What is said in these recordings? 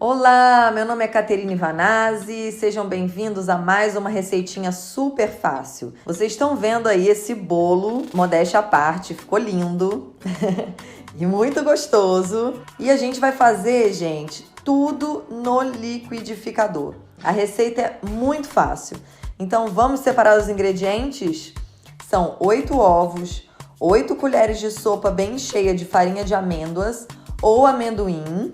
Olá, meu nome é Caterine Vanazzi, sejam bem-vindos a mais uma receitinha super fácil. Vocês estão vendo aí esse bolo, modéstia à parte, ficou lindo e muito gostoso. E a gente vai fazer, gente, tudo no liquidificador. A receita é muito fácil. Então vamos separar os ingredientes? São 8 ovos, 8 colheres de sopa bem cheia de farinha de amêndoas ou amendoim,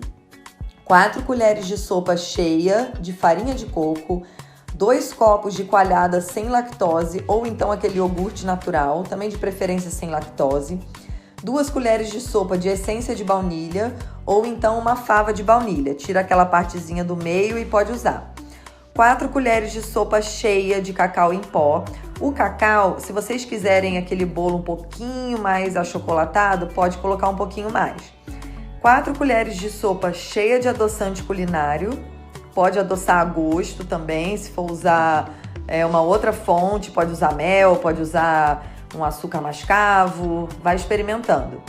4 colheres de sopa cheia de farinha de coco, 2 copos de coalhada sem lactose ou então aquele iogurte natural, também de preferência sem lactose, 2 colheres de sopa de essência de baunilha ou então uma fava de baunilha, tira aquela partezinha do meio e pode usar. 4 colheres de sopa cheia de cacau em pó. O cacau, se vocês quiserem aquele bolo um pouquinho mais achocolatado, pode colocar um pouquinho mais. 4 colheres de sopa cheia de adoçante culinário, pode adoçar a gosto também, se for usar uma outra fonte, pode usar mel, pode usar um açúcar mascavo, vai experimentando.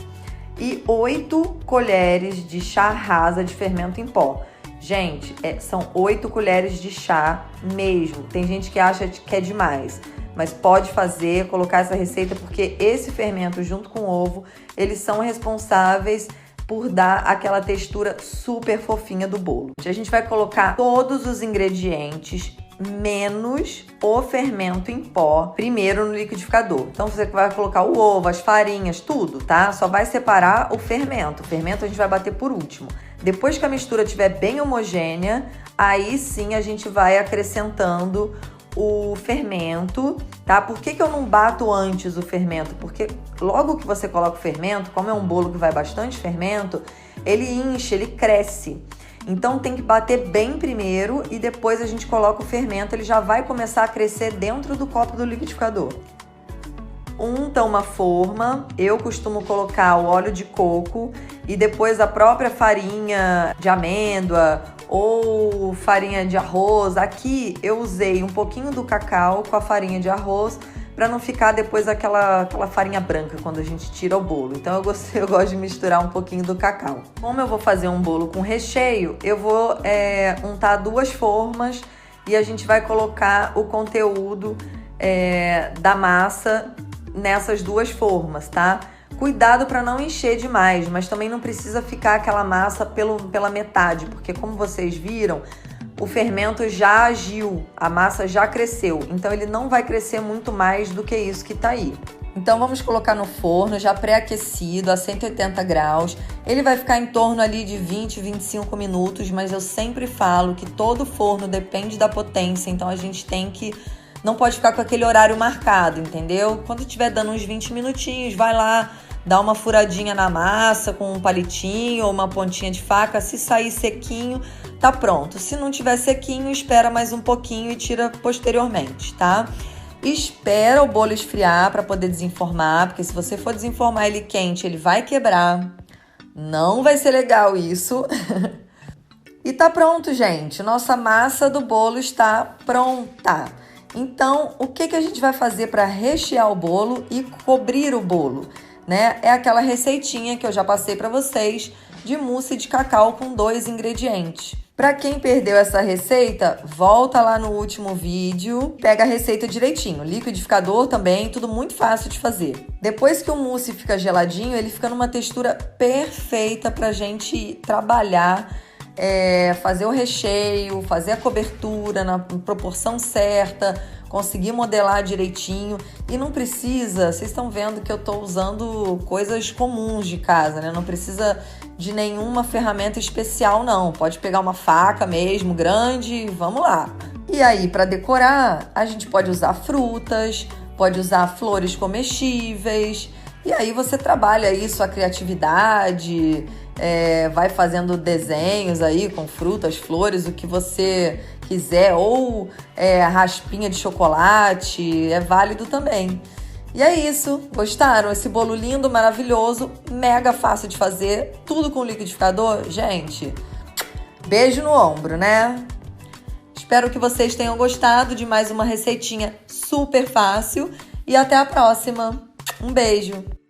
E 8 colheres de chá rasa de fermento em pó. Gente, são 8 colheres de chá mesmo, tem gente que acha que é demais, mas pode fazer, colocar essa receita porque esse fermento junto com o ovo, eles são responsáveis por dar aquela textura super fofinha do bolo. A gente vai colocar todos os ingredientes, menos o fermento em pó, primeiro no liquidificador. Então você vai colocar o ovo, as farinhas, tudo, tá? Só vai separar o fermento. O fermento a gente vai bater por último. Depois que a mistura estiver bem homogênea, aí sim a gente vai acrescentando o fermento, tá? Por que eu não bato antes o fermento? Porque logo que você coloca o fermento, como é um bolo que vai bastante fermento, ele incha, ele cresce. Então tem que bater bem primeiro e depois a gente coloca o fermento, ele já vai começar a crescer dentro do copo do liquidificador. Unta uma forma, eu costumo colocar o óleo de coco e depois a própria farinha de amêndoa ou farinha de arroz. Aqui eu usei um pouquinho do cacau com a farinha de arroz para não ficar depois aquela farinha branca quando a gente tira o bolo. Então eu gosto de misturar um pouquinho do cacau. Como eu vou fazer um bolo com recheio, eu vou untar 2 formas e a gente vai colocar o conteúdo da massa nessas 2 formas, tá? Cuidado para não encher demais, mas também não precisa ficar aquela massa pela metade, porque como vocês viram, o fermento já agiu, a massa já cresceu, então ele não vai crescer muito mais do que isso que tá aí. Então vamos colocar no forno já pré-aquecido a 180 graus, ele vai ficar em torno ali de 20, 25 minutos, mas eu sempre falo que todo forno depende da potência, então a gente não pode ficar com aquele horário marcado, entendeu? Quando estiver dando uns 20 minutinhos, vai lá, dá uma furadinha na massa com um palitinho ou uma pontinha de faca. Se sair sequinho, tá pronto. Se não tiver sequinho, espera mais um pouquinho e tira posteriormente, tá? Espera o bolo esfriar para poder desenformar, porque se você for desenformar ele quente, ele vai quebrar. Não vai ser legal isso. E tá pronto, gente. Nossa massa do bolo está pronta. Então, o que a gente vai fazer para rechear o bolo e cobrir o bolo, né? É aquela receitinha que eu já passei para vocês de mousse de cacau com 2 ingredientes. Para quem perdeu essa receita, volta lá no último vídeo, pega a receita direitinho. Liquidificador também, tudo muito fácil de fazer. Depois que o mousse fica geladinho, ele fica numa textura perfeita pra gente trabalhar, fazer o recheio, fazer a cobertura na proporção certa, conseguir modelar direitinho. E não precisa, vocês estão vendo que eu tô usando coisas comuns de casa, né? Não precisa de nenhuma ferramenta especial, não. Pode pegar uma faca mesmo, grande, e vamos lá. E aí, para decorar, a gente pode usar frutas, pode usar flores comestíveis. E aí você trabalha aí sua criatividade, vai fazendo desenhos aí com frutas, flores, o que você quiser, ou raspinha de chocolate, é válido também. E é isso, gostaram? Esse bolo lindo, maravilhoso, mega fácil de fazer, tudo com liquidificador? Gente, beijo no ombro, né? Espero que vocês tenham gostado de mais uma receitinha super fácil e até a próxima. Um beijo!